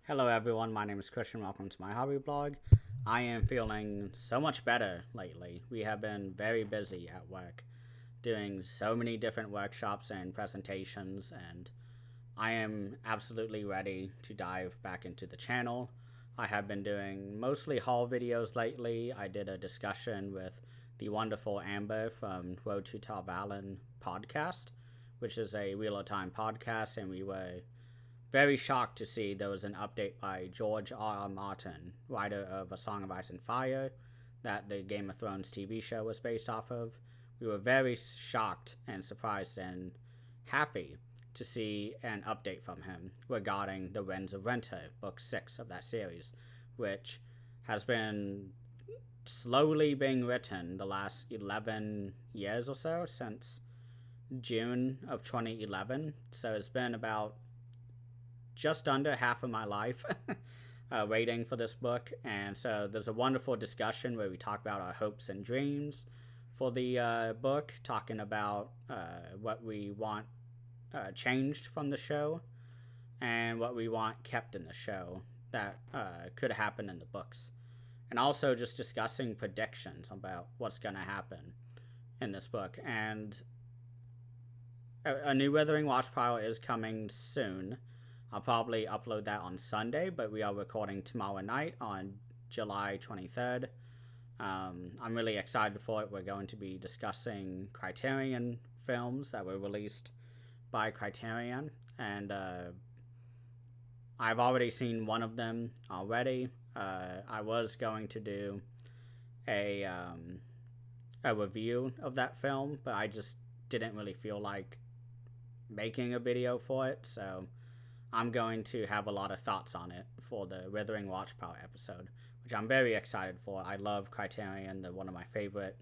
Hello everyone, my name is Christian. Welcome to my hobby blog. I am feeling so much better lately. We have been very busy at work, doing so many different workshops and presentations, and I am absolutely ready to dive back into the channel. I have been doing mostly haul videos lately. I did a discussion with the wonderful Amber from Road to Talvalin podcast, which is a Wheel of Time podcast, and we were very shocked to see there was an update by George R. R. Martin, writer of A Song of Ice and Fire, that the Game of Thrones TV show was based off of. We were very shocked and surprised and happy to see an update from him regarding The Winds of Winter, Book 6 of that series, which has been slowly being written the last 11 years or so, since June of 2011. So it's been about just under half of my life waiting for this book. And so there's a wonderful discussion where we talk about our hopes and dreams for the book, talking about what we want changed from the show and what we want kept in the show that could happen in the books. And also just discussing predictions about what's going to happen in this book. And a new Withering Watch pile is coming soon. I'll probably upload that on Sunday, but we are recording tomorrow night on July 23rd. I'm really excited for it. We're going to be discussing Criterion films that were released by Criterion, and I've already seen one of them already. I was going to do a review of that film, but I just didn't really feel like making a video for it, so I'm going to have a lot of thoughts on it for the Withering Watch Power episode, which I'm very excited for. I love Criterion. They're one of my favorite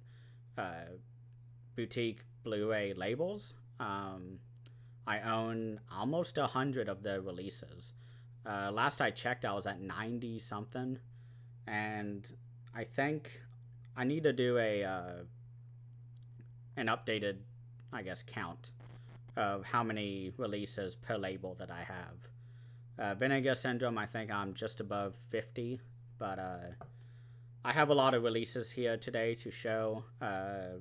boutique Blu-ray labels. I own almost 100 of their releases. Last I checked, I was at 90 something, and I think I need to do an updated, I guess, count of how many releases per label that I have. Vinegar Syndrome, I think I'm just above 50, but I have a lot of releases here today to show. I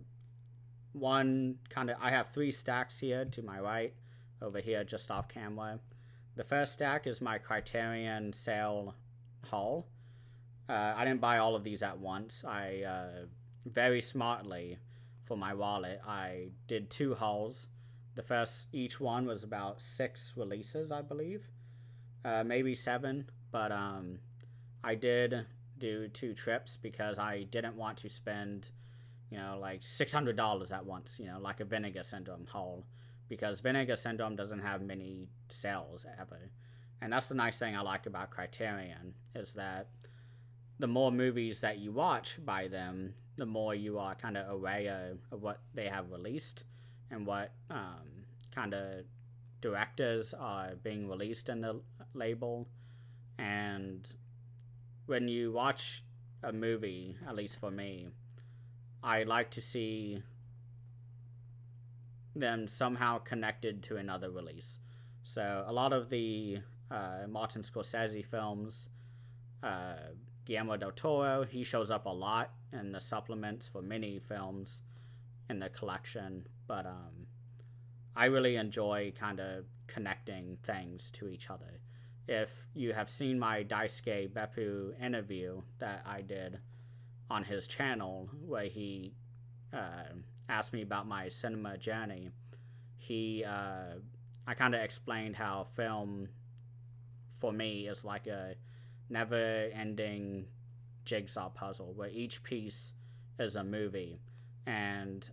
have 3 stacks here to my right, over here just off camera. The first stack is my Criterion sale haul. I didn't buy all of these at once. I very smartly, for my wallet, I did 2 hauls. The first, each one was about 6 releases, I believe. Maybe 7, but I did do 2 trips because I didn't want to spend, like $600 at once, like a Vinegar Syndrome haul, because Vinegar Syndrome doesn't have many sales ever. And that's the nice thing I like about Criterion, is that the more movies that you watch by them, the more you are kind of aware of what they have released and what kind of directors are being released in the label. And when you watch a movie, at least for me, I like to see them somehow connected to another release. So a lot of the Martin Scorsese films, Guillermo del Toro, he shows up a lot in the supplements for many films in the collection, but I really enjoy kind of connecting things to each other. If you have seen my Daisuke Beppu interview that I did on his channel, where he asked me about my cinema journey, I kind of explained how film for me is like a never-ending jigsaw puzzle where each piece is a movie, and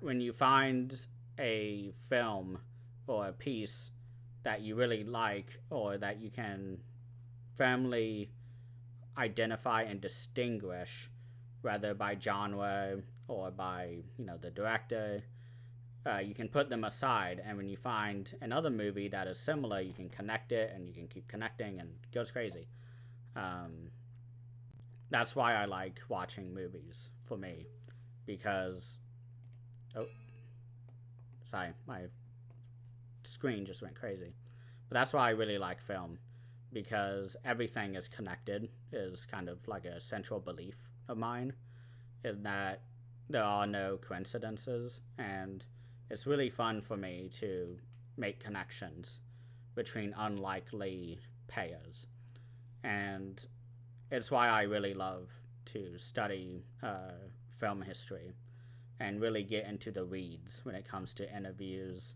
when you find a film or a piece that you really like, or that you can firmly identify and distinguish, whether by genre or by the director, you can put them aside, and when you find another movie that is similar, you can connect it, and you can keep connecting, and it goes crazy. That's why I like watching movies, for me, because sorry, my screen just went crazy. But that's why I really like film, because everything is connected is kind of like a central belief of mine, in that there are no coincidences, and it's really fun for me to make connections between unlikely pairs. And it's why I really love to study film history and really get into the weeds when it comes to interviews,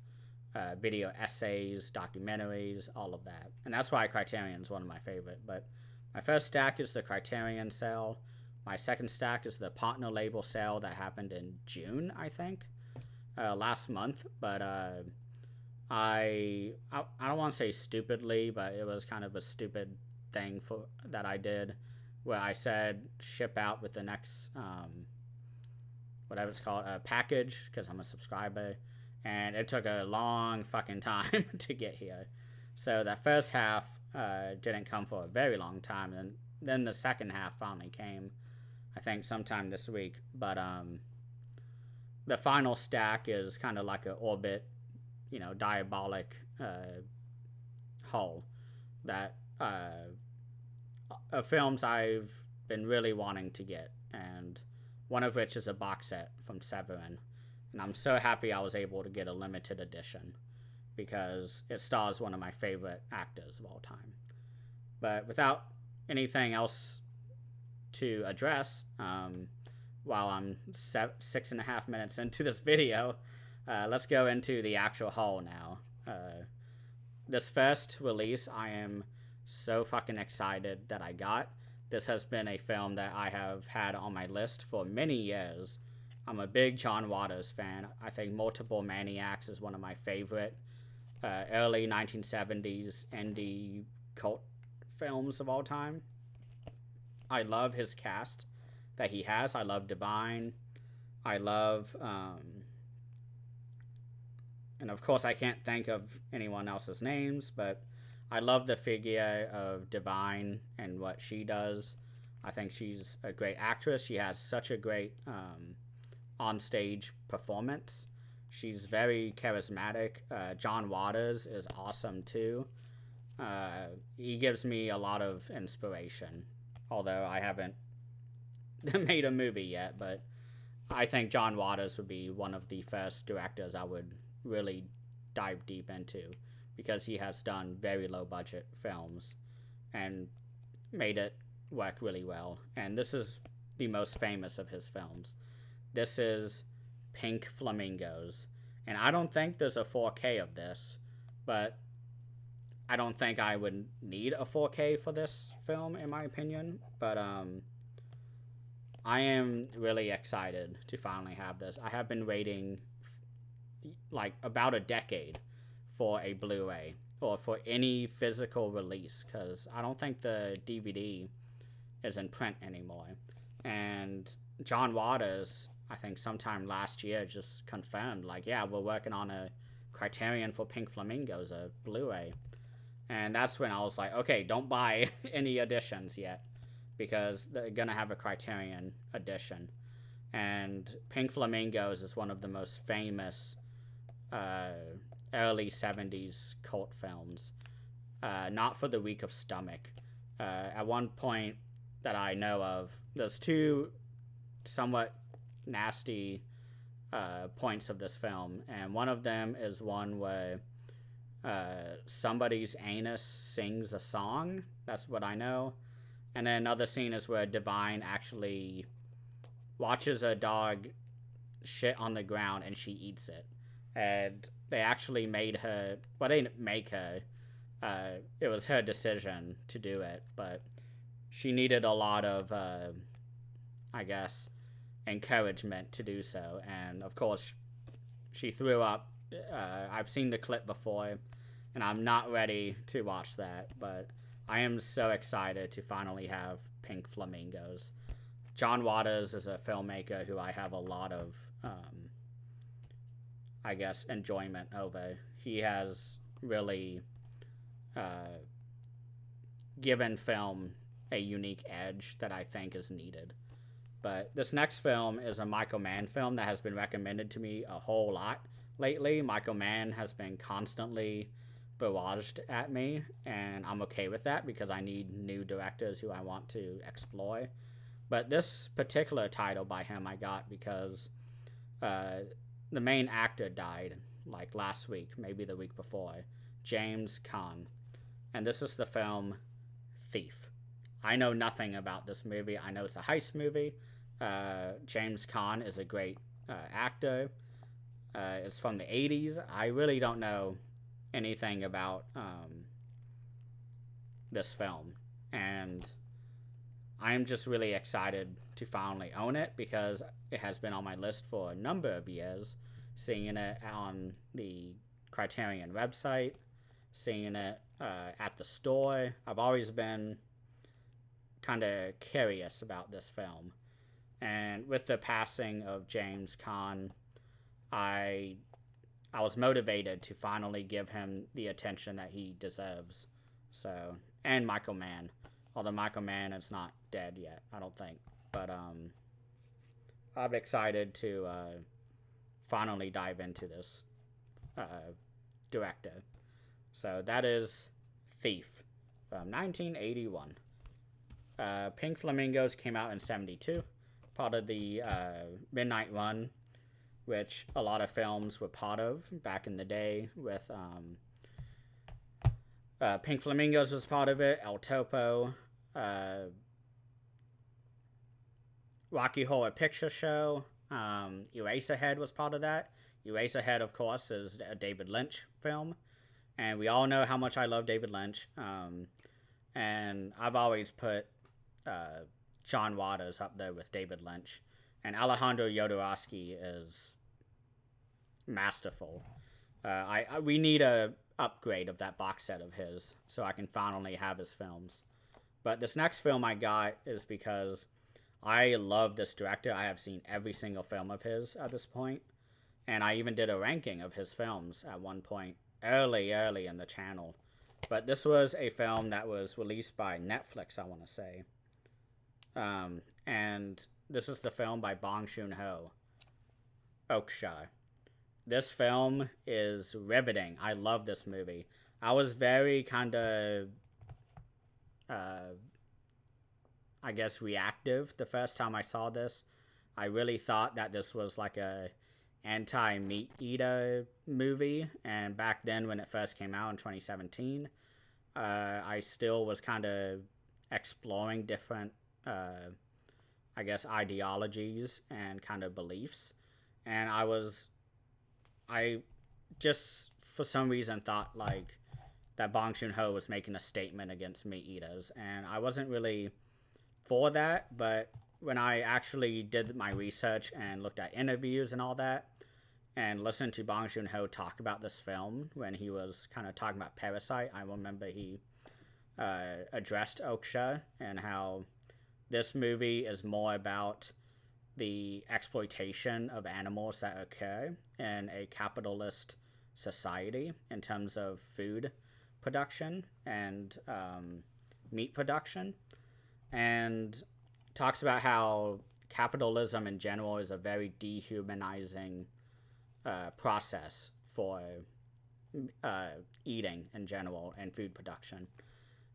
video essays, documentaries, all of that. And that's why Criterion is one of my favorite. But my first stack is the Criterion sale. My second stack is the partner label sale that happened in June, I think, last month. But I don't want to say stupidly, but it was kind of a stupid thing that I did, where I said ship out with the next whatever it's called, a package, because I'm a subscriber, and it took a long fucking time to get here. So that first half didn't come for a very long time, and then the second half finally came, I think sometime this week. But the final stack is kind of like an orbit, Diabolik hull that of films I've been really wanting to get, and one of which is a box set from Severin. And I'm so happy I was able to get a limited edition, because it stars one of my favorite actors of all time. But without anything else to address, while I'm 6.5 minutes into this video, let's go into the actual haul now. This first release, I am so fucking excited that I got. This has been a film that I have had on my list for many years. I'm a big John Waters fan. I think Multiple Maniacs is one of my favorite early 1970s indie cult films of all time. I love his cast that he has. I love Divine. I love, and of course I can't think of anyone else's names, but I love the figure of Divine and what she does. I think she's a great actress. She has such a great on-stage performance. She's very charismatic. John Waters is awesome too. He gives me a lot of inspiration, although I haven't made a movie yet, but I think John Waters would be one of the first directors I would really dive deep into, because he has done very low budget films and made it work really well. And this is the most famous of his films. This is Pink Flamingos. And I don't think there's a 4K of this, but I don't think I would need a 4K for this film, in my opinion. But I am really excited to finally have this. I have been waiting like about a decade for a Blu-ray or for any physical release, because I don't think the DVD is in print anymore. And John Waters, I think sometime last year, just confirmed, like, yeah, we're working on a Criterion for Pink Flamingos, a Blu-ray. And that's when I was like, okay, don't buy any editions yet, because they're gonna have a Criterion edition. And Pink Flamingos is one of the most famous early 70s cult films, not for the weak of stomach. At one point that I know of, there's two somewhat nasty points of this film, and one of them is one where somebody's anus sings a song. That's what I know. And then another scene is where Divine actually watches a dog shit on the ground and she eats it. And they actually made her, well, they didn't make her, it was her decision to do it, but she needed a lot of, I guess, encouragement to do so. And of course, she threw up. I've seen the clip before, and I'm not ready to watch that, but I am so excited to finally have Pink Flamingos. John Waters is a filmmaker who I have a lot of, I guess, enjoyment over. He has really given film a unique edge that I think is needed. But this next film is a Michael Mann film that has been recommended to me a whole lot lately. Michael Mann has been constantly barraged at me, and I'm okay with that because I need new directors who I want to explore. But this particular title by him I got because the main actor died like last week, maybe the week before, James Caan. And this is the film Thief. I know nothing about this movie. I know it's a heist movie. James Caan is a great actor. It's from the 80s. I really don't know anything about this film. And I'm just really excited to finally own it because it has been on my list for a number of years. Seeing it on the Criterion website, seeing it at the store. I've always been kind of curious about this film. And with the passing of James Caan, I was motivated to finally give him the attention that he deserves. So, and Michael Mann. Although Michael Mann is not dead yet, I don't think. But I'm excited to finally dive into this director. So that is Thief from 1981. Pink Flamingos came out in 1972, part of the Midnight Run, which a lot of films were part of back in the day with Pink Flamingos was part of it, El Topo, Rocky Horror Picture Show, Eraserhead was part of that. Eraserhead, of course, is a David Lynch film, and we all know how much I love David Lynch. And I've always put John Waters up there with David Lynch, and Alejandro Jodorowsky is masterful. We need a upgrade of that box set of his so I can finally have his films. But this next film I got is because I love this director. I have seen every single film of his at this point, and I even did a ranking of his films at one point early in the channel. But this was a film that was released by Netflix, I want to say. And this is the film by Bong Joon-ho, Okja. This film is riveting. I love this movie. I was very kind of, I guess, reactive the first time I saw this. I really thought that this was like a anti-meat eater movie. And back then when it first came out in 2017, I still was kind of exploring different, I guess, ideologies and kind of beliefs. And I just for some reason thought like that Bong Joon-ho was making a statement against meat eaters, and I wasn't really for that. But when I actually did my research and looked at interviews and all that, and listened to Bong Joon-ho talk about this film when he was kind of talking about Parasite, I remember he addressed Okja and how this movie is more about the exploitation of animals that occur in a capitalist society in terms of food production and meat production, and talks about how capitalism in general is a very dehumanizing process for eating in general and food production.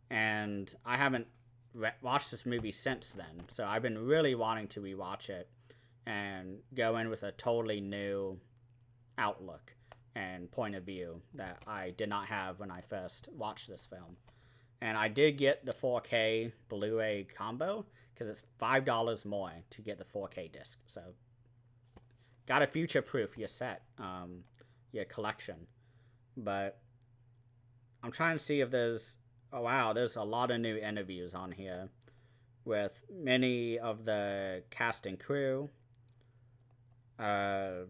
And I haven't watched this movie since then, so I've been really wanting to rewatch it and go in with a totally new outlook and point of view that I did not have when I first watched this film. And I did get the 4K Blu-ray combo because it's $5 more to get the 4K disc. So gotta future-proof your set, your collection. But I'm trying to see if there's... Oh wow, there's a lot of new interviews on here with many of the cast and crew. I'm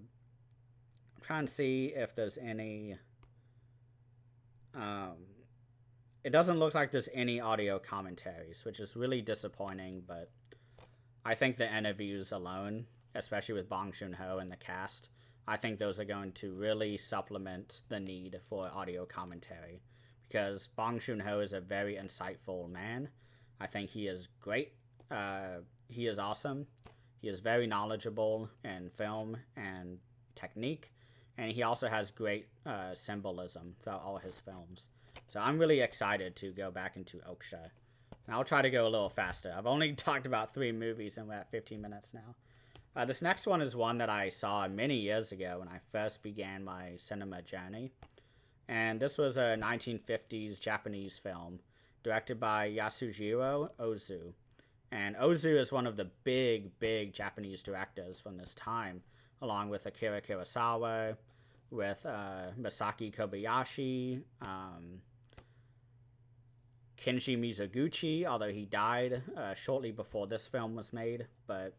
trying to see if there's any... it doesn't look like there's any audio commentaries, which is really disappointing, but I think the interviews alone, especially with Bong Joon-ho and the cast, I think those are going to really supplement the need for audio commentary. Because Bong Joon-ho is a very insightful man. I think he is great. He is awesome. He is very knowledgeable in film and technique. and he also has great symbolism throughout all his films. So I'm really excited to go back into Okja. And I'll try to go a little faster. I've only talked about 3 movies and we're at 15 minutes now. This next one is one that I saw many years ago when I first began my cinema journey. And this was a 1950s Japanese film directed by Yasujiro Ozu. And Ozu is one of the big Japanese directors from this time, along with Akira Kurosawa, with Masaki Kobayashi, Kenji Mizoguchi, although he died shortly before this film was made. But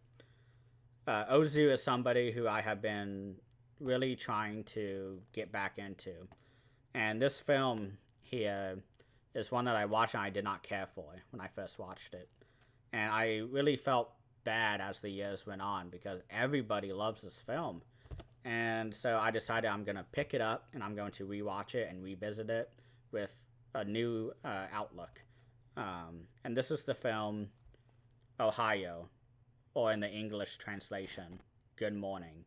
Ozu is somebody who I have been really trying to get back into. And this film here is one that I watched and I did not care for when I first watched it. And I really felt bad as the years went on because everybody loves this film. And so I decided I'm going to pick it up and I'm going to rewatch it and revisit it with a new outlook. And this is the film Ohio, or in the English translation, Good Morning.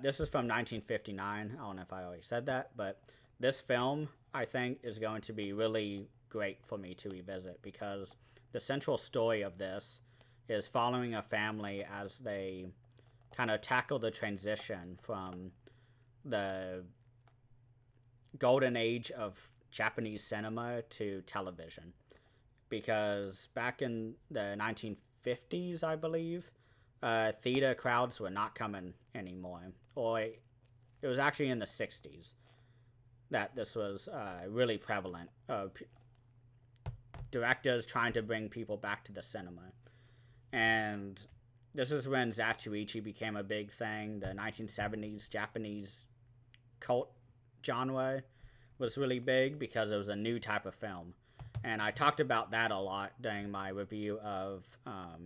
This is from 1959. I don't know if I already said that, but this film, I think, is going to be really great for me to revisit because the central story of this is following a family as they kind of tackle the transition from the golden age of Japanese cinema to television. Because back in the 1950s, I believe, theater crowds were not coming anymore. Or it was actually in the 60s that this was really prevalent. Directors trying to bring people back to the cinema. And this is when Zatoichi became a big thing. The 1970s Japanese cult genre was really big because it was a new type of film. And I talked about that a lot during my review of oh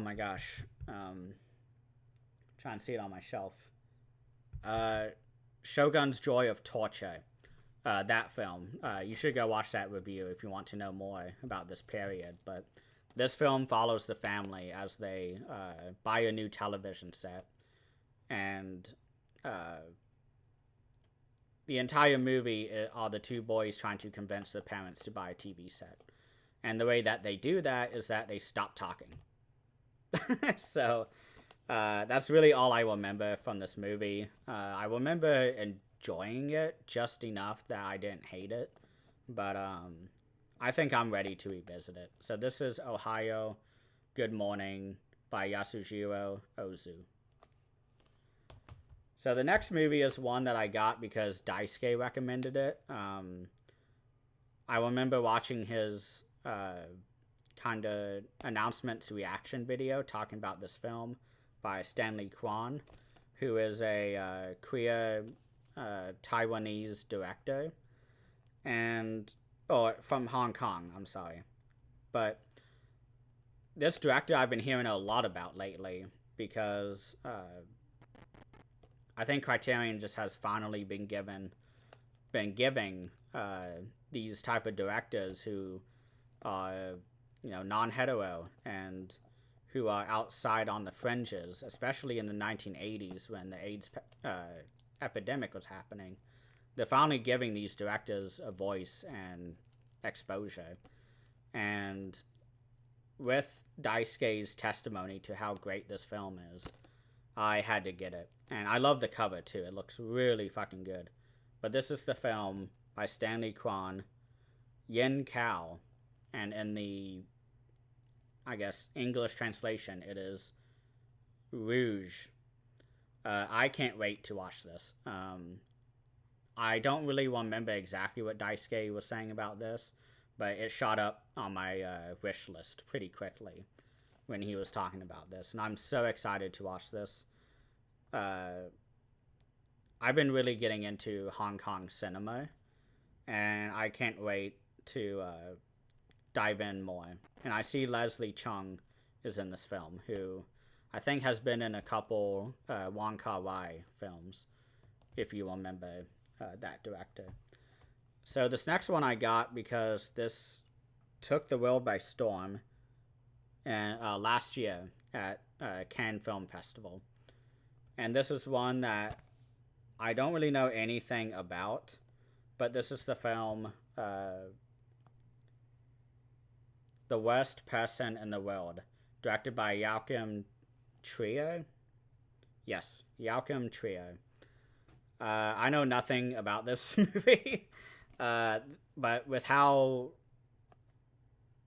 my gosh, trying to see it on my shelf. Shogun's Joy of Torture. That film. You should go watch that review if you want to know more about this period. But this film follows the family as they buy a new television set. And the entire movie are the 2 boys trying to convince the parents to buy a TV set. And the way that they do that is that they stop talking. So that's really all I remember from this movie. I remember enjoying it just enough that I didn't hate it. But I think I'm ready to revisit it. So this is Ohio, Good Morning by Yasujiro Ozu. So the next movie is one that I got because Daisuke recommended it. I remember watching his kind of announcements reaction video talking about this film by Stanley Kwan, who is a queer Taiwanese director, from Hong Kong, I'm sorry. But this director I've been hearing a lot about lately because I think Criterion just has finally been giving these type of directors who are, non-hetero and who are outside on the fringes, especially in the 1980s when the AIDS epidemic was happening. They're finally giving these directors a voice and exposure. And with Daisuke's testimony to how great this film is, I had to get it. And I love the cover too. It looks really fucking good. But this is the film by Stanley Kwan, Yin Kao. And in the, I guess, English translation, it is Rouge. I can't wait to watch this. I don't really remember exactly what Daisuke was saying about this, but it shot up on my wish list pretty quickly when he was talking about this. And I'm so excited to watch this. I've been really getting into Hong Kong cinema, and I can't wait to dive in more. And I see Leslie Chung is in this film, who I think has been in a couple Wong Kar-wai films, if you remember that director. So this next one I got because this took the world by storm and last year at Cannes Film Festival. And this is one that I don't really know anything about, but this is the film The Worst Person in the World, directed by Joachim Trier. Yes, Joachim Trier. I know nothing about this movie, but with how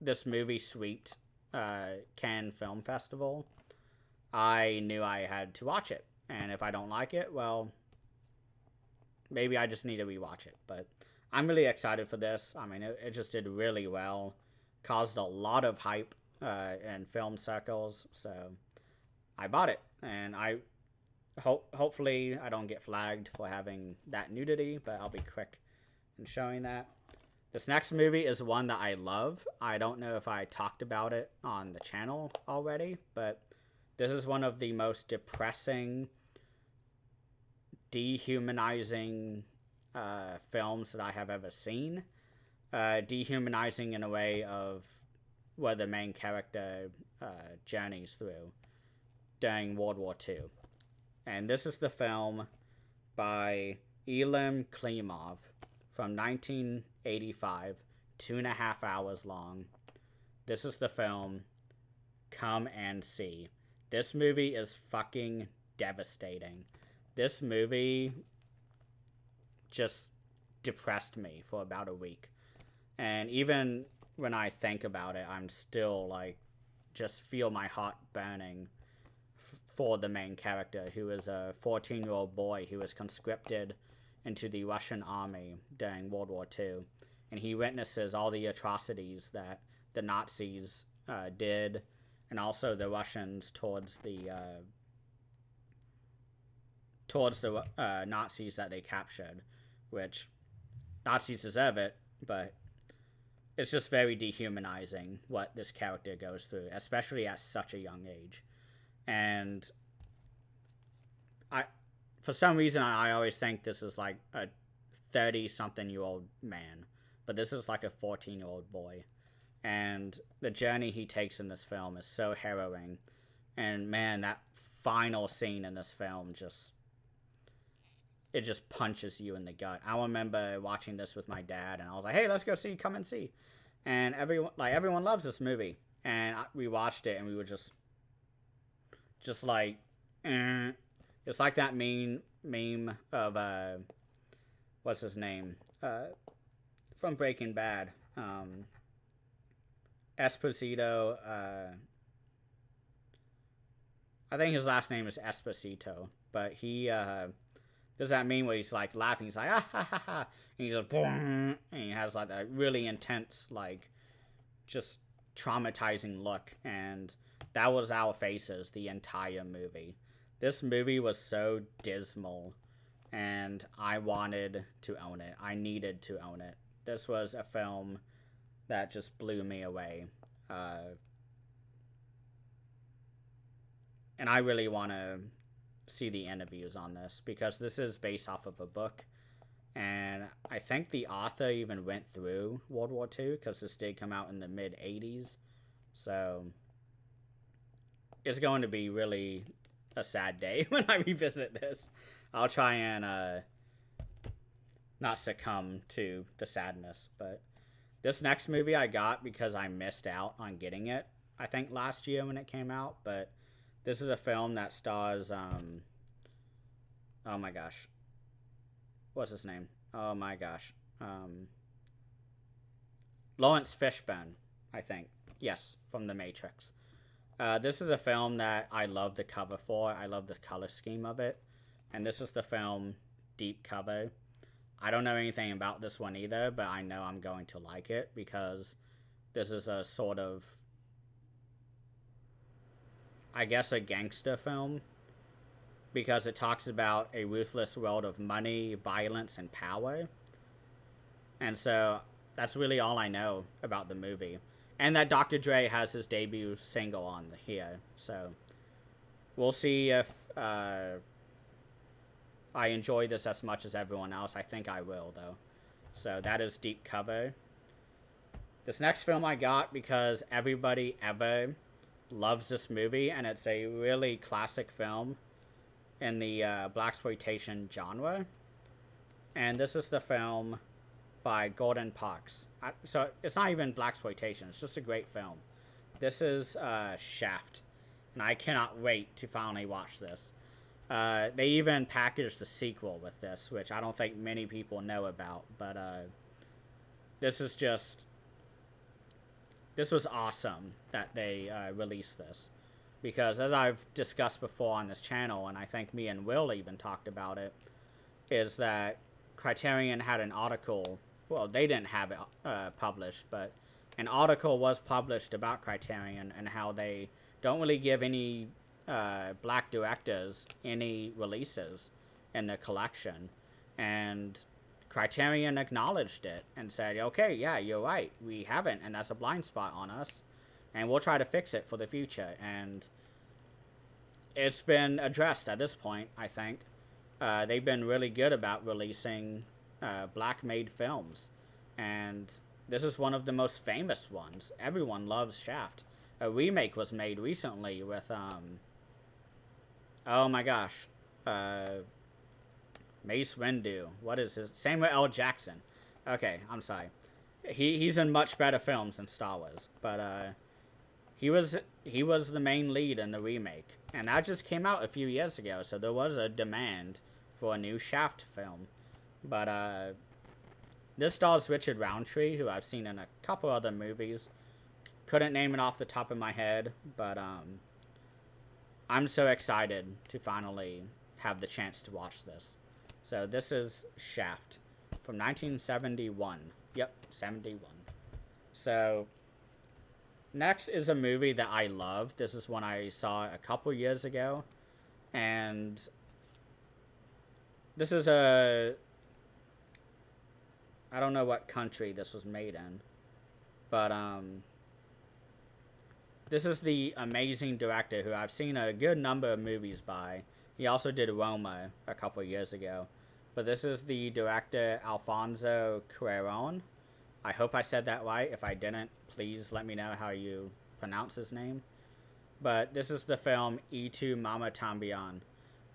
this movie sweeped Cannes Film Festival, I knew I had to watch it. And if I don't like it, well, maybe I just need to rewatch it. But I'm really excited for this. I mean, it just did really well. Caused a lot of hype in film circles. So I bought it. And hopefully I don't get flagged for having that nudity, but I'll be quick in showing that. This next movie is one that I love. I don't know if I talked about it on the channel already, but this is one of the most depressing, dehumanizing films that I have ever seen. Dehumanizing in a way of what the main character journeys through during World War II. And this is the film by Ilham Klimov from 1985, 2.5 hours long. This is the film Come and See. This movie is fucking devastating. This movie just depressed me for about a week. And even when I think about it, I'm still like, just feel my heart burning for the main character, who is a 14-year-old boy who was conscripted into the Russian army during World War II. And he witnesses all the atrocities that the Nazis did, and also the Russians towards the Nazis that they captured, which Nazis deserve it, but it's just very dehumanizing what this character goes through, especially at such a young age. And for some reason, I always think this is like a 30-something-year-old man, but this is like a 14-year-old boy. And the journey he takes in this film is so harrowing. And man, that final scene in this film just punches you in the gut. I remember watching this with my dad, and I was like, "Hey, let's go see Come and See." And everyone loves this movie. And we watched it, and we were just like, It's like that meme of what's his name from Breaking Bad, Esposito. I think his last name is Esposito, but he there's that meme where he's like laughing. He's like, ah ha ha ha, and he's like, boom, and he has like a really intense, like, just traumatizing look, and that was our faces the entire movie. This movie was so dismal, and I wanted to own it. I needed to own it. This was a film that just blew me away. And I really want to see the interviews on this, because this is based off of a book. And I think the author even went through World War II, because this did come out in the mid-'80s. So it's going to be really a sad day when I revisit this. I'll try and not succumb to the sadness. But this next movie I got because I missed out on getting it, I think last year when it came out. But this is a film that stars oh my gosh, what's his name? Oh my gosh, Lawrence Fishburne, I think. Yes, from The Matrix. This is a film that I love the cover for. I love the color scheme of it. And this is the film Deep Cover. I don't know anything about this one either, but I know I'm going to like it, because this is a sort of, I guess, a gangster film, because it talks about a ruthless world of money, violence, and power. And so that's really all I know about the movie. And that Dr. Dre has his debut single on here. So we'll see if I enjoy this as much as everyone else. I think I will, though. So that is Deep Cover. This next film I got because everybody ever loves this movie, and it's a really classic film. in the blaxploitation genre, and this is the film by Gordon Parks. So it's not even blaxploitation; it's just a great film. This is Shaft, and I cannot wait to finally watch this. They even packaged the sequel with this, which I don't think many people know about, but this is just... This was awesome that they released this. Because as I've discussed before on this channel, and I think me and Will even talked about it, is that Criterion had an article... Well, they didn't have it published, but an article was published about Criterion and how they don't really give any black directors any releases in the collection. And Criterion acknowledged it and said, okay, yeah, you're right, we haven't, and that's a blind spot on us, and we'll try to fix it for the future. And it's been addressed at this point, I think. They've been really good about releasing black-made films, and this is one of the most famous ones. Everyone loves Shaft. A remake was made recently with, oh my gosh, Mace Windu. What is his... Samuel L. Jackson. Okay, I'm sorry. He's in much better films than Star Wars, but he was the main lead in the remake, and that just came out a few years ago, so there was a demand for a new Shaft film. But this stars Richard Roundtree, who I've seen in a couple other movies. Couldn't name it off the top of my head, but I'm so excited to finally have the chance to watch this. So this is Shaft from 1971. Yep, 71. So next is a movie that I love. This is one I saw a couple years ago, and this is I don't know what country this was made in, but this is the amazing director who I've seen a good number of movies by. He also did Roma a couple years ago. But this is the director Alfonso Cuarón. I hope I said that right. If I didn't, please let me know how you pronounce his name. But this is the film Tu Mamá También.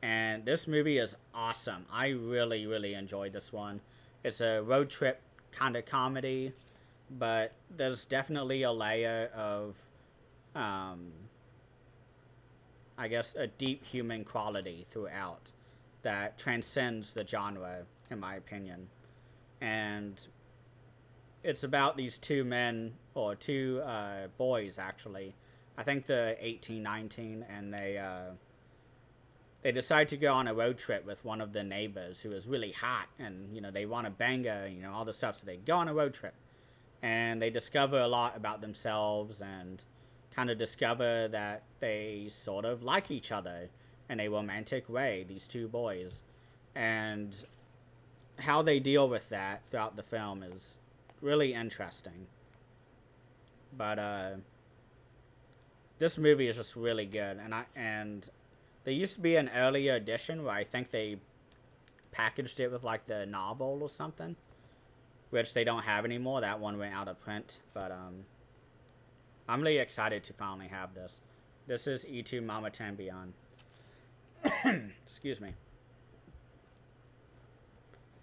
And this movie is awesome. I really, really enjoyed this one. It's a road trip kind of comedy, but there's definitely a layer of, I guess, a deep human quality throughout that transcends the genre, in my opinion. And it's about these two men, or two boys, actually. I think they're 18, 19, and they decide to go on a road trip with one of the neighbors who is really hot, and, you know, they want to bang her, you know, all this stuff, so they go on a road trip. And they discover a lot about themselves, and kind of discover that they sort of like each other in a romantic way, these two boys. And how they deal with that throughout the film is really interesting. But this movie is just really good, and there used to be an earlier edition where I think they packaged it with like the novel or something, which they don't have anymore. That one went out of print, but I'm really excited to finally have this. This is Tu Mamá También. Excuse me.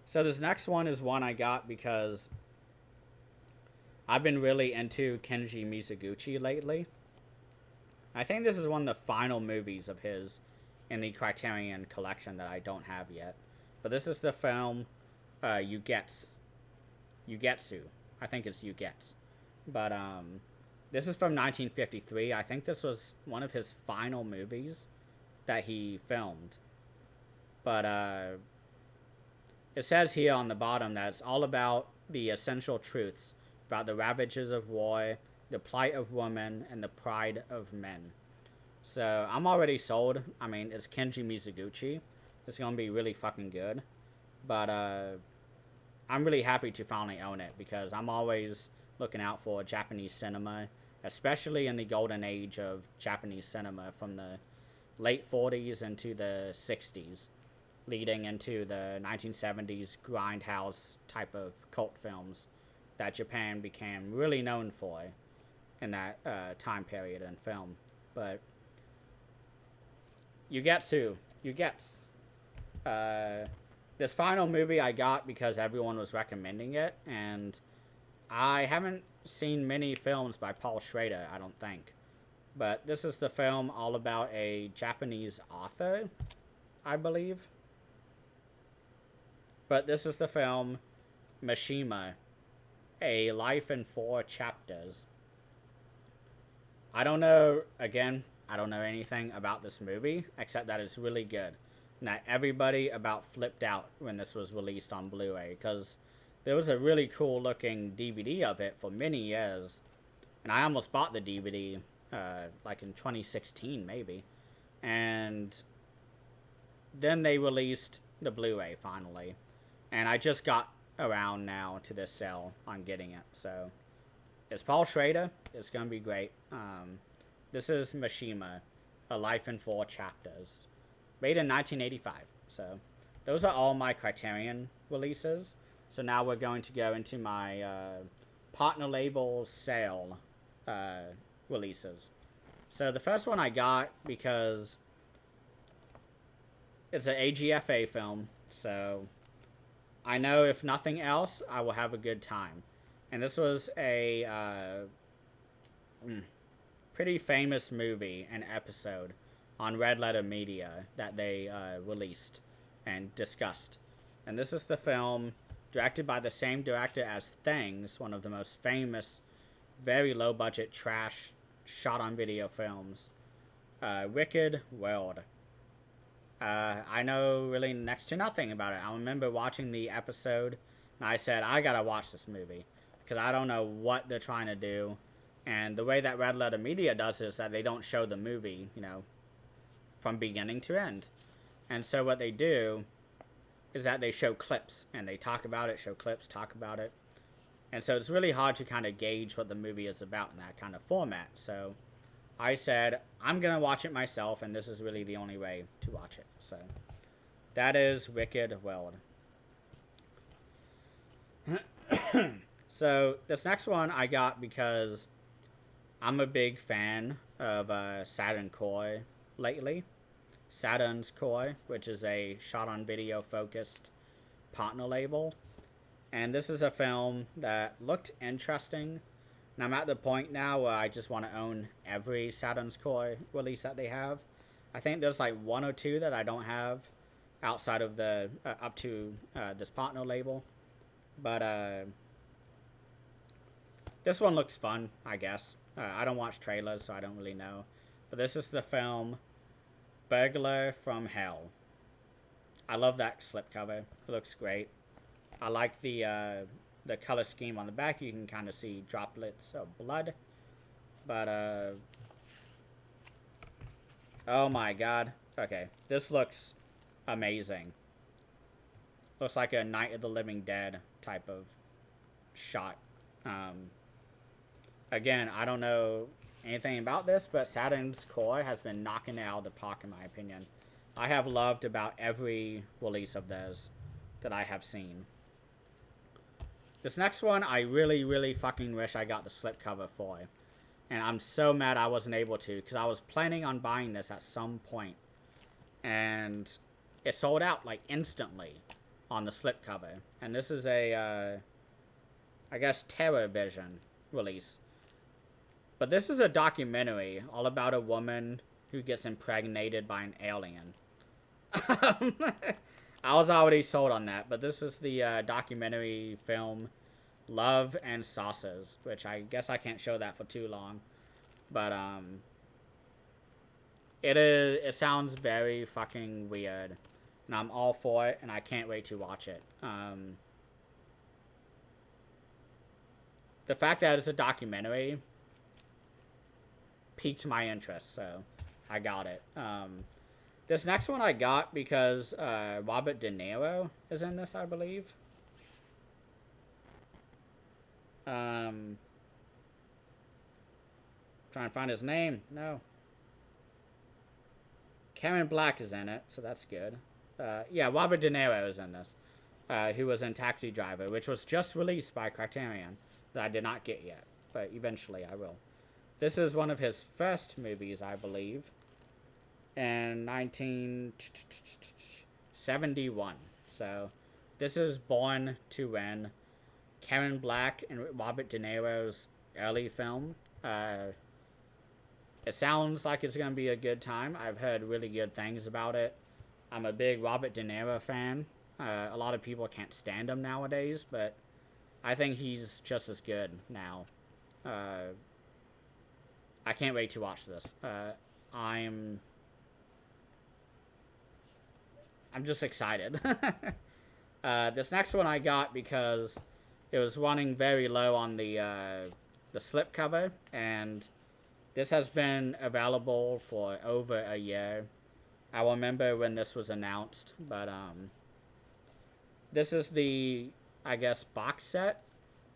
So this next one is one I got because I've been really into Kenji Mizoguchi lately. I think this is one of the final movies of his in the Criterion collection that I don't have yet. But this is the film Ugetsu. I think it's Ugetsu. But this is from 1953. I think this was one of his final movies that he filmed. But it says here on the bottom that it's all about the essential truths about the ravages of war, the plight of women, and the pride of men. So I'm already sold. I mean, it's Kenji Mizoguchi. It's gonna be really fucking good. But I'm really happy to finally own it, because I'm always looking out for Japanese cinema, especially in the golden age of Japanese cinema from the late 40s into the 60s, leading into the 1970s grindhouse type of cult films that Japan became really known for in that time period in film. But Ugetsu Ugetsu. This final movie I got because everyone was recommending it, and I haven't seen many films by Paul Schrader, I don't think. But this is the film all about a Japanese author, I believe. But this is the film Mishima, A Life in 4 Chapters. I don't know, again, I don't know anything about this movie, except that it's really good. And that everybody about flipped out when this was released on Blu-ray, because there was a really cool looking DVD of it for many years. And I almost bought the DVD, like in 2016 maybe. And then they released the Blu-ray finally. And I just got around now to this sale on getting it. So it's Paul Schrader. It's going to be great. This is Mishima, A Life in 4 Chapters. Made in 1985. So those are all my Criterion releases. So now we're going to go into my partner label sale releases. So the first one I got because it's an AGFA film. So I know if nothing else, I will have a good time. And this was a pretty famous movie and episode on Red Letter Media that they released and discussed. And this is the film directed by the same director as Things, one of the most famous, very low-budget trash shot-on-video films. Wicked World. I know really next to nothing about it. I remember watching the episode, and I said, I gotta watch this movie, because I don't know what they're trying to do. And the way that Red Letter Media does is that they don't show the movie, you know, from beginning to end. And so what they do is that they show clips, and they talk about it, show clips, talk about it. And so it's really hard to kind of gauge what the movie is about in that kind of format. So I said, I'm going to watch it myself, and this is really the only way to watch it. So that is Wicked World. So this next one I got because I'm a big fan of Saturn Koi lately. Saturn's Koi, which is a shot-on-video focused partner label. And this is a film that looked interesting. And I'm at the point now where I just want to own every Saturn's Koi release that they have. I think there's like one or two that I don't have outside of the up to this partner label. But this one looks fun, I guess. I don't watch trailers, so I don't really know. But this is the film Burglar from Hell. I love that slipcover. It looks great. I like the color scheme on the back. You can kind of see droplets of blood. But, oh my god. Okay, this looks amazing. Looks like a Night of the Living Dead type of shot. Again, I don't know anything about this, but Saturn's Koi has been knocking it out of the park in my opinion. I have loved about every release of theirs that I have seen. This next one, I really, really fucking wish I got the slipcover for. And I'm so mad I wasn't able to, because I was planning on buying this at some point. And it sold out, like, instantly on the slipcover. And this is a, I guess, Terror Vision release. But this is a documentary all about a woman who gets impregnated by an alien. I was already sold on that, but this is the documentary film Love and Sauces, which I guess I can't show that for too long. But it sounds very fucking weird, and I'm all for it, and I can't wait to watch it. The fact that it's a documentary piqued my interest, so I got it. This next one I got because Robert De Niro is in this, I believe. Trying to find his name. No. Karen Black is in it, so that's good. Yeah, Robert De Niro is in this. Who was in Taxi Driver, which was just released by Criterion, that I did not get yet, but eventually I will. This is one of his first movies, I believe. in 1971. So this is Born to Win, Karen Black and Robert De Niro's early film. It sounds like it's going to be a good time. I've heard really good things about it. I'm a big Robert De Niro fan. A lot of people can't stand him nowadays, but I think he's just as good now. I can't wait to watch this. I'm just excited. This next one I got because it was running very low on the slipcover, and this has been available for over a year. I remember when this was announced, but this is the, I guess, box set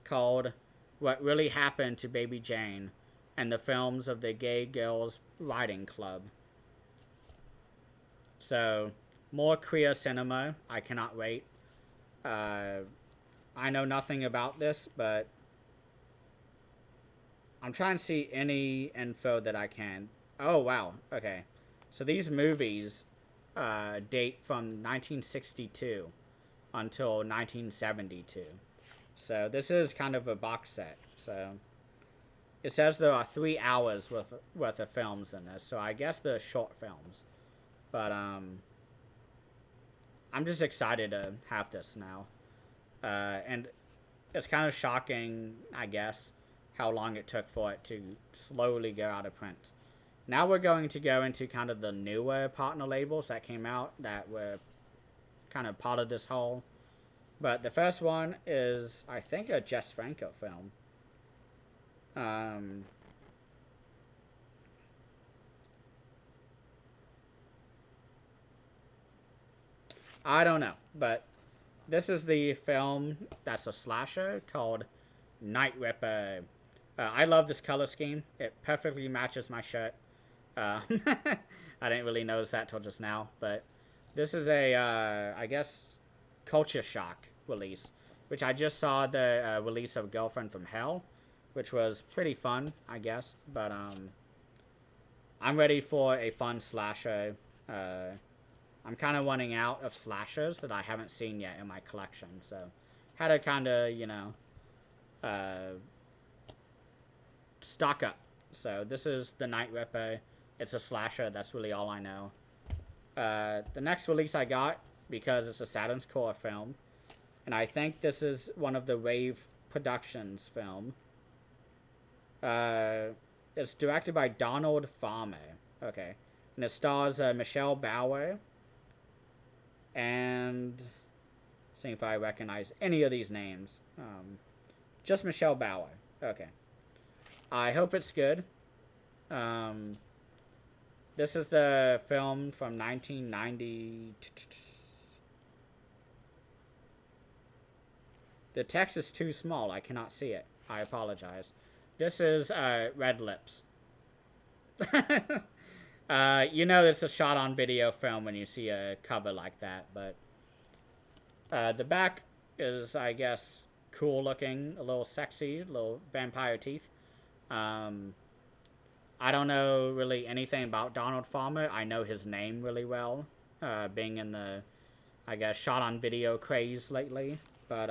called What Really Happened to Baby Jane and the Films of the Gay Girls Writing Club. So, more queer cinema. I cannot wait. I know nothing about this, but I'm trying to see any info that I can. Oh, wow. Okay. So these movies date from 1962 until 1972. So this is kind of a box set. So it says there are 3 hours worth of films in this. So I guess they're short films. But I'm just excited to have this now. And it's kind of shocking, I guess, how long it took for it to slowly go out of print. Now we're going to go into kind of the newer partner labels that came out that were kind of part of this whole. But the first one is, I think, a Jess Franco film. I don't know, but this is the film that's a slasher called Night Ripper. I love this color scheme. It perfectly matches my shirt. I didn't really notice that till just now, but this is a, I guess, culture shock release, which I just saw the release of Girlfriend from Hell, which was pretty fun, I guess, but I'm ready for a fun slasher. I'm kind of running out of slashers that I haven't seen yet in my collection, so had to kind of, you know, stock up. So this is the Night Ripper. It's a slasher. That's really all I know. The next release I got, because it's a Saturn's Core film, and I think this is one of the Rave Productions film. It's directed by Donald Farmer. Okay. And it stars Michelle Bauer. And seeing if I recognize any of these names. Just Michelle Bauer. Okay. I hope it's good. This is the film from 1990. The text is too small. I cannot see it. I apologize. This is Red Lips. You know it's a shot on video film when you see a cover like that, but the back is, I guess, cool looking, a little sexy, a little vampire teeth. I don't know really anything about Donald Farmer. I know his name really well, being in the, I guess, shot on video craze lately. But,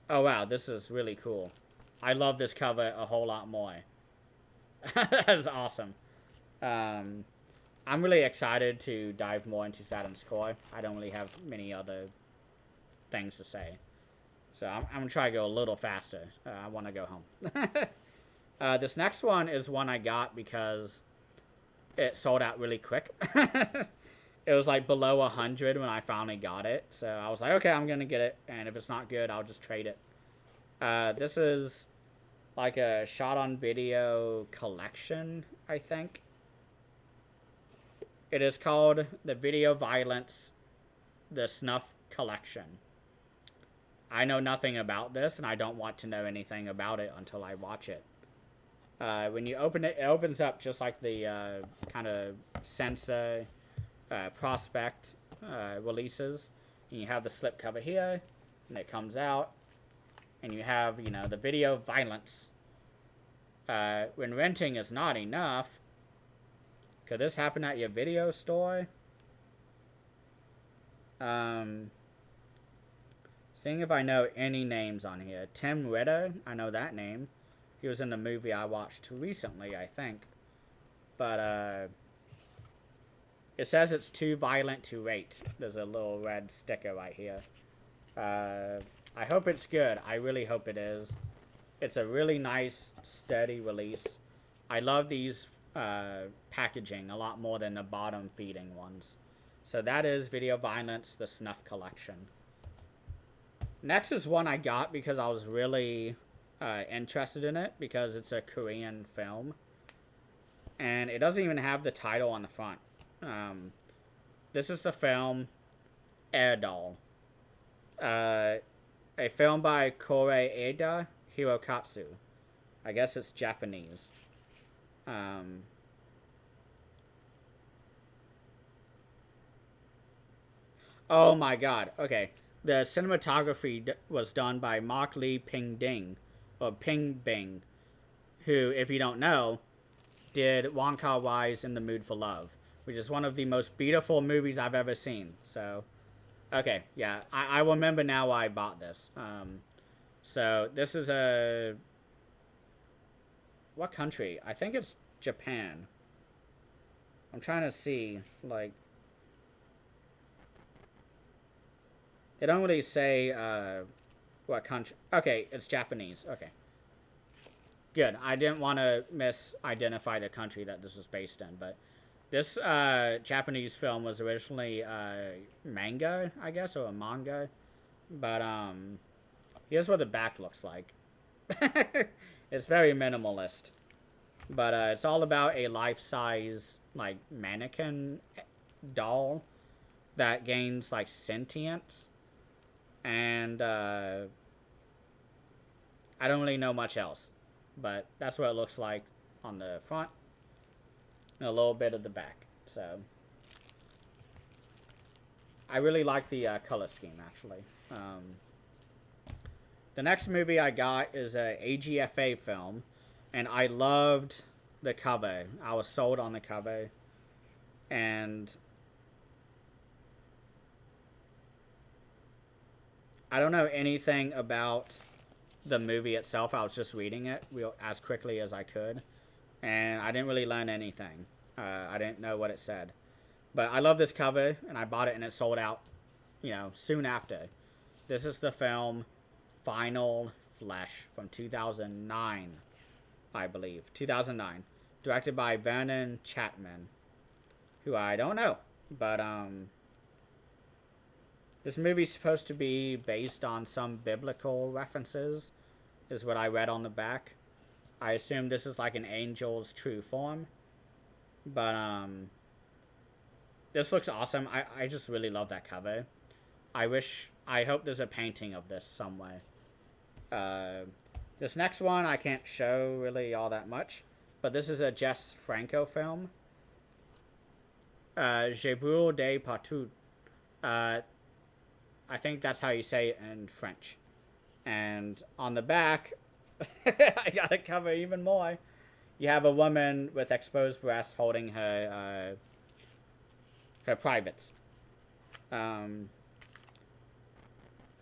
oh wow, this is really cool. I love this cover a whole lot more. That's awesome. I'm really excited to dive more into Saturn's Core. I don't really have many other things to say. So I'm going to try to go a little faster. I want to go home. This next one is one I got because it sold out really quick. It was like below 100 when I finally got it. So I was like, okay, I'm going to get it. And if it's not good, I'll just trade it. This is like a shot on video collection, I think. It is called the Video Violence, the Snuff Collection. I know nothing about this, and I don't want to know anything about it until I watch it. When you open it, it opens up just like the kind of censor prospect releases. And you have the slipcover here, and it comes out. And you have, you know, the Video Violence. When renting is not enough, Could this happen at your video store? Seeing if I know any names on here. Tim Ritter, I know that name. He was in the movie I watched recently, I think. But, it says it's too violent to rate. There's a little red sticker right here. I hope it's good. I really hope it is. It's a really nice, sturdy release. I love these packaging a lot more than the bottom feeding ones. So that is Video Violence, the Snuff Collection. Next is one I got because I was really interested in it, because it's a Korean film. And it doesn't even have the title on the front. This is the film Erdog. A film by Koreeda Hirokatsu. I guess it's Japanese. Oh my god. Okay. The cinematography was done by Mark Lee Ping Ding, or Ping Bing, who, if you don't know, did Wong Kar-wai's In the Mood for Love, which is one of the most beautiful movies I've ever seen. So, okay, yeah, I remember now why I bought this. So this is a... What country? I think it's Japan. I'm trying to see, like... They don't really say what country. Okay, it's Japanese. Okay. Good. I didn't want to misidentify the country that this was based in, but this Japanese film was originally manga, I guess, or a manga. But here's what the back looks like. It's very minimalist. But it's all about a life-size, like, mannequin doll that gains, like, sentience. And I don't really know much else, but that's what it looks like on the front and a little bit of the back. So I really like the color scheme, actually. The next movie I got is a AGFA film, and I loved the cover. I was sold on the cover, and I don't know anything about the movie itself. I was just reading it as quickly as I could, and I didn't really learn anything. I didn't know what it said. But I love this cover, and I bought it, and it sold out, you know, soon after. This is the film Final Flesh from 2009, I believe. 2009. Directed by Vernon Chapman, who I don't know. But, this movie's supposed to be based on some biblical references, is what I read on the back. I assume this is like an angel's true form. But, this looks awesome. I just really love that cover. I hope there's a painting of this somewhere. This next one I can't show really all that much, but this is a Jess Franco film. Je brûle des partout. I think that's how you say it in French. And on the back, I gotta cover even more. You have a woman with exposed breasts holding her privates.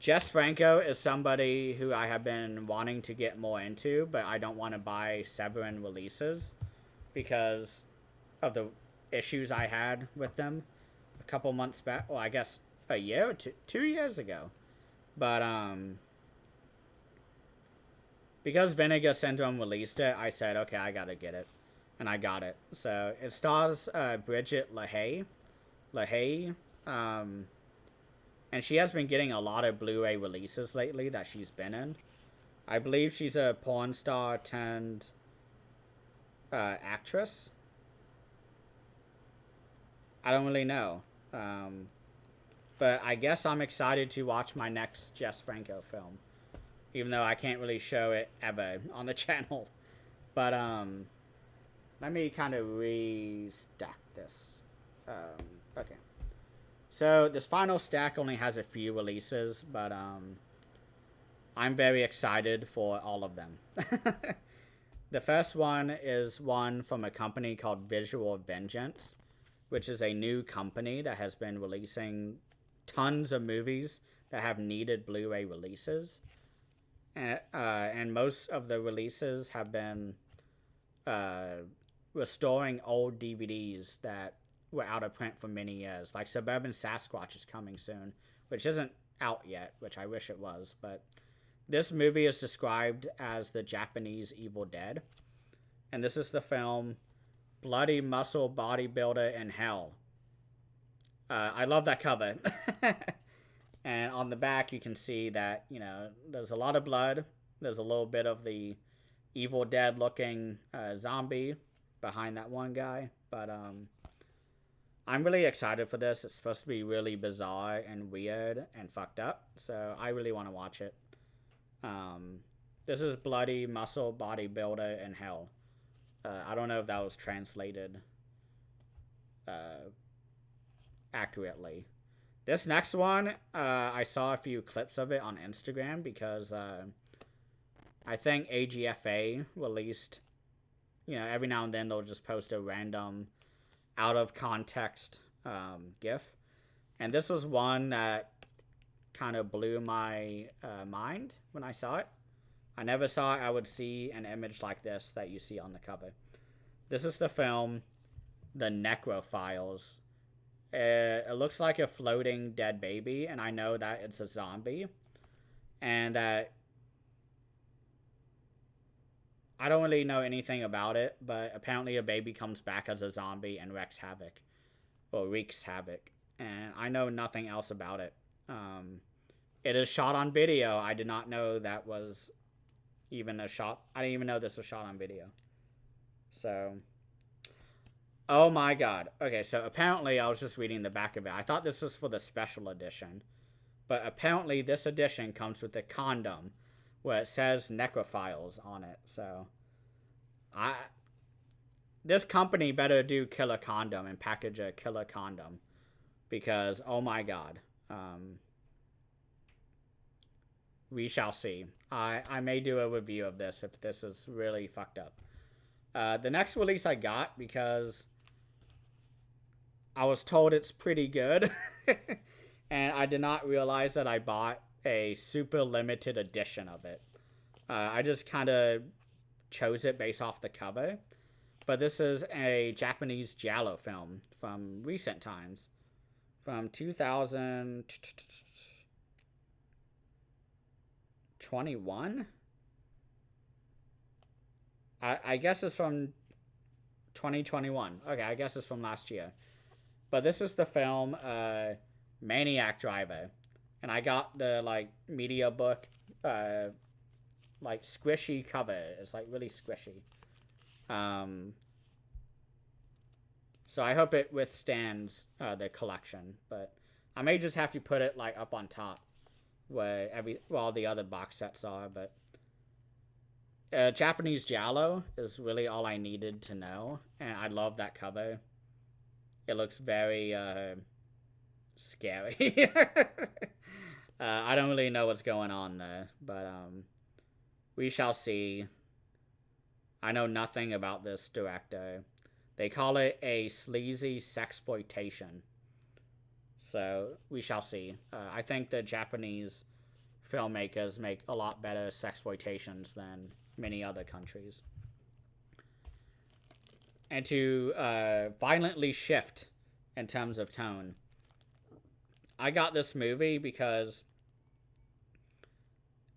Jess Franco is somebody who I have been wanting to get more into, but I don't want to buy Severin releases because of the issues I had with them a couple months back. Well, I guess a year or 2 years ago. But because Vinegar Syndrome released it, I said, okay, I gotta get it. And I got it. So it stars Bridget LaHaye. And she has been getting a lot of Blu-ray releases lately that she's been in. I believe she's a porn star turned actress. I don't really know. But I guess I'm excited to watch my next Jess Franco film. Even though I can't really show it ever on the channel. But, let me kind of restack this. Okay. So, this final stack only has a few releases, but, I'm very excited for all of them. The first one is one from a company called Visual Vengeance, which is a new company that has been releasing tons of movies that have needed Blu-ray releases. And most of the releases have been restoring old DVDs that were out of print for many years. Like Suburban Sasquatch is coming soon, which isn't out yet, which I wish it was. But this movie is described as the Japanese Evil Dead. And this is the film Bloody Muscle Bodybuilder in Hell. I love that cover. And on the back, you can see that, you know, there's a lot of blood. There's a little bit of the Evil Dead looking zombie behind that one guy. But I'm really excited for this. It's supposed to be really bizarre and weird and fucked up. So I really want to watch it. This is Bloody Muscle Bodybuilder in Hell. I don't know if that was translated accurately. This next one, I saw a few clips of it on Instagram because I think AGFA released, you know, every now and then they'll just post a random out of context GIF. And this was one that kind of blew my mind when I saw it. I never thought I would see an image like this that you see on the cover. This is the film The Necrophiles. It looks like a floating dead baby, and I know that it's a zombie. And that I don't really know anything about it, but apparently a baby comes back as a zombie and wreaks havoc. And I know nothing else about it. It is shot on video. I did not know that was even a shot. I didn't even know this was shot on video. So, oh my god. Okay, so apparently I was just reading the back of it. I thought this was for the special edition. But apparently this edition comes with a condom where it says Necrophiles on it. So, this company better do killer condom and package a killer condom. Because, oh my god. We shall see. I may do a review of this if this is really fucked up. The next release I got, because I was told it's pretty good, and I did not realize that I bought a super limited edition of it. I just kind of chose it based off the cover. But this is a Japanese giallo film from recent times. From 2021? I guess it's from 2021. Okay, I guess it's from last year. But this is the film Maniac Driver. And I got the, like, media book, like, squishy cover. It's, like, really squishy. So I hope it withstands the collection. But I may just have to put it, like, up on top where all the other box sets are. But Japanese giallo is really all I needed to know. And I love that cover. It looks very scary. I don't really know what's going on there, but we shall see. I know nothing about this director. They call it a sleazy sexploitation. So we shall see. I think the Japanese filmmakers make a lot better sexploitations than many other countries. And to violently shift in terms of tone, I got this movie because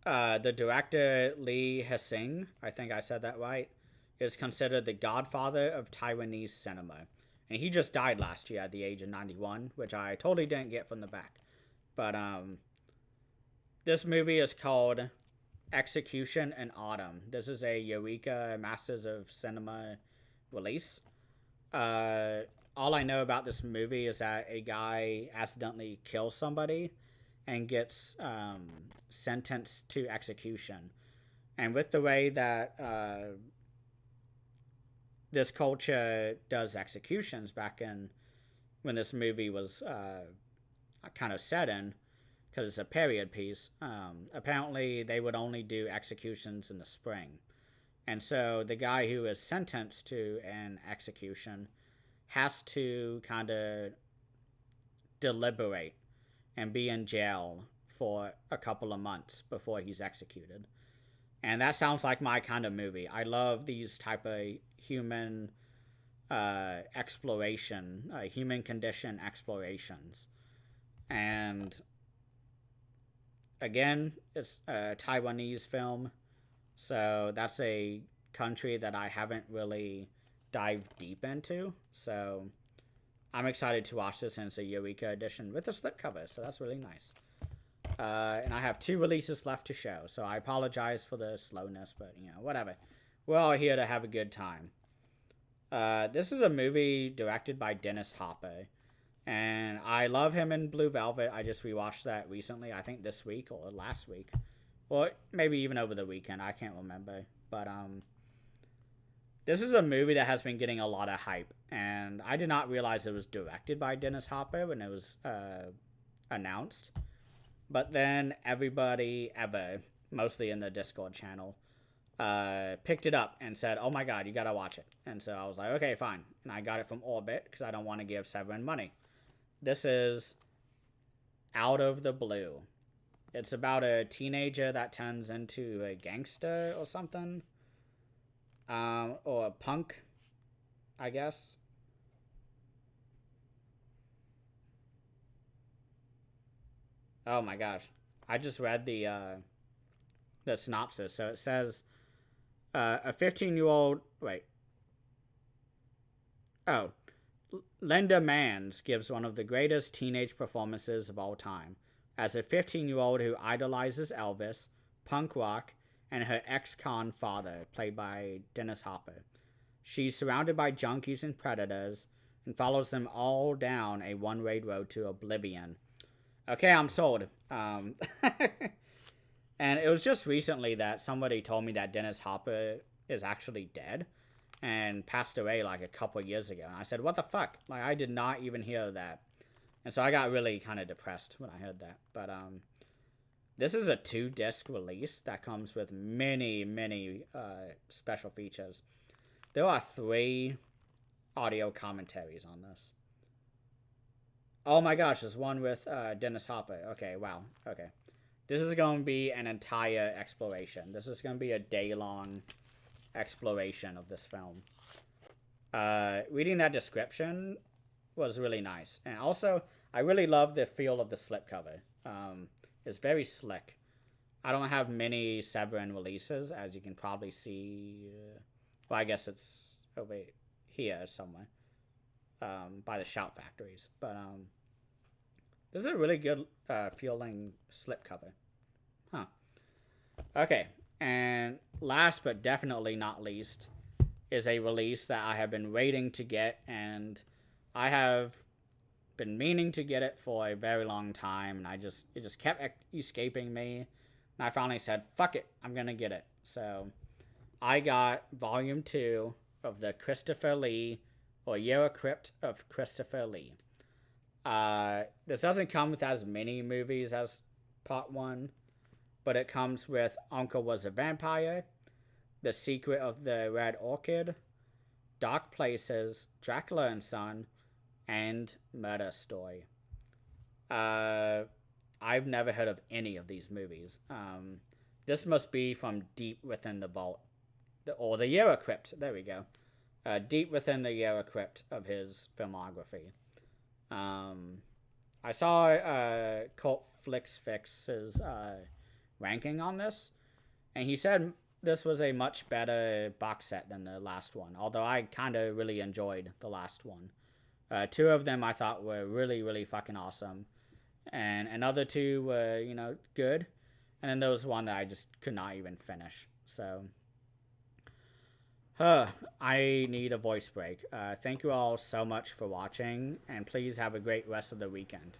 the director Lee Hsing, I think I said that right, is considered the godfather of Taiwanese cinema. And he just died last year at the age of 91, which I totally didn't get from the back. But this movie is called Execution in Autumn. This is a Eureka Masters of Cinema release. All I know about this movie is that a guy accidentally kills somebody and gets sentenced to execution. And with the way that this culture does executions back in when this movie was kind of set in, because it's a period piece, apparently they would only do executions in the spring. And so the guy who is sentenced to an execution has to kind of deliberate and be in jail for a couple of months before he's executed. And that sounds like my kind of movie. I love these type of human exploration, human condition explorations. And again, it's a Taiwanese film, so that's a country that I haven't really dived deep into. So I'm excited to watch this, and it's a Eureka edition with a slipcover, so that's really nice. And I have 2 releases left to show, so I apologize for the slowness, but whatever. We're all here to have a good time. This is a movie directed by Dennis Hopper, and I love him in Blue Velvet. I just rewatched that recently, I think this week or last week, or maybe even over the weekend. I can't remember, but this is a movie that has been getting a lot of hype, and I did not realize it was directed by Dennis Hopper when it was announced. But then everybody ever, mostly in the Discord channel, picked it up and said, oh my god, you gotta watch it. And so I was like, okay, fine. And I got it from Orbit because I don't want to give Severin money. This is Out of the Blue. It's about a teenager that turns into a gangster or something. Or a punk, I guess. Oh my gosh. I just read the synopsis. So it says a 15-year-old... Wait. Oh. Linda Manns gives one of the greatest teenage performances of all time. As a 15-year-old who idolizes Elvis, punk rock, and her ex-con father, played by Dennis Hopper. She's surrounded by junkies and predators and follows them all down a one-way road to oblivion. Okay, I'm sold. And it was just recently that somebody told me that Dennis Hopper is actually dead and passed away like a couple years ago. And I said, what the fuck? Like, I did not even hear that. And so I got really kind of depressed when I heard that. But this is a 2-disc release that comes with many, many special features. There are 3 audio commentaries on this. Oh my gosh, there's one with Dennis Hopper. Okay, wow. Okay. This is going to be an entire exploration. This is going to be a day-long exploration of this film. Reading that description was really nice. And also, I really love the feel of the slipcover. It's very slick. I don't have many Severin releases, as you can probably see. Well, I guess it's over here somewhere. By the Shout Factories. But this is a really good feeling slipcover. Huh. Okay. And last but definitely not least is a release that I have been waiting to get, and I have been meaning to get it for a very long time, and it just kept escaping me, and I finally said, fuck it, I'm gonna get it. So I got volume 2 of the Christopher Lee, or Eurocrypt of Christopher Lee. This doesn't come with as many movies as part 1, but it comes with Uncle Was a Vampire, The Secret of the Red Orchid, Dark Places, Dracula and Son, and Murder Story. I've never heard of any of these movies. This must be from deep within the vault, or the Eurocrypt. There we go. Deep within the Eurocrypt of his filmography. I saw Cult Flicks Fix's ranking on this, and he said this was a much better box set than the last one, although I kind of really enjoyed the last one. 2 of them I thought were really, really fucking awesome, and another 2 were, good, and then there was one that I just could not even finish. So I need a voice break. Thank you all so much for watching, and please have a great rest of the weekend.